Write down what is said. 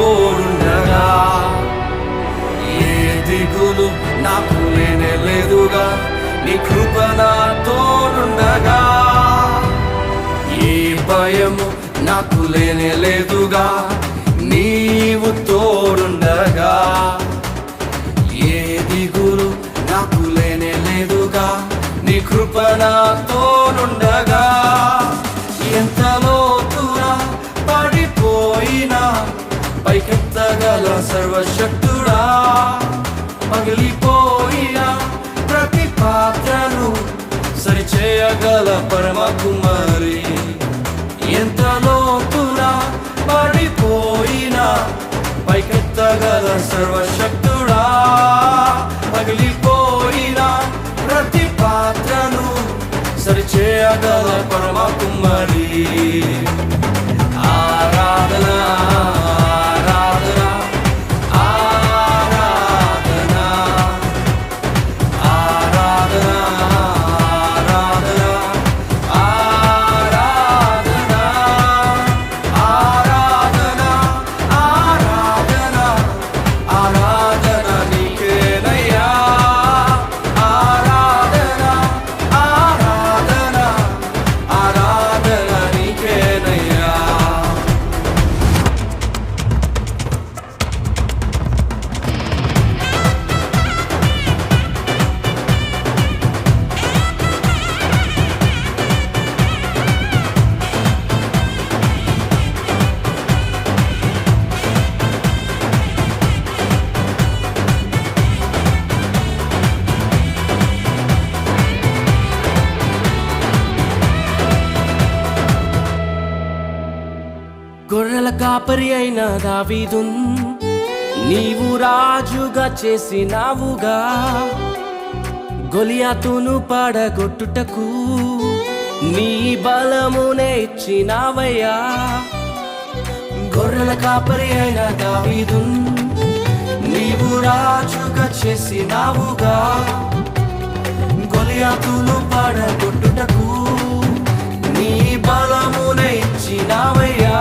తోడుండగా ఏ దిగులు నాకు లేదుగా నీ కృప నా తోడుండగా ఏ భయము నాకు లేదుగా నీవు తోడుండగా ఏ దిగులు నాకు లేదుగా నీ కృప నా తోడుండగా ఎంత లోతురా పడిపోయినా పైకెత్తగల సర్వశక్తుడా పగిలిపోయిన ప్రతి పాత్రను సరిచేయగల పరమ కుమారి ఎంత లోతురా పడిపోయిన పైకెత్తగల సర్వశక్తుడా పగిలిపోయిన ప్రతి పాత్రను సరిచేయగల పరమ కుమారి ఆరాధన గొర్రెల కాపరి అయిన దావీదున్ నీవు రాజుగా చేసినావుగా గొలియాతును పడగొట్టుటకు నీ బలమునే ఇచ్చినావయ్యా గొర్రెల కాపరి అయిన దావీదున్ నీవు రాజుగా చేసినావుగా గొలియాతును పడగొట్టుటకు నీ బలమునే ఇచ్చినావయ్యా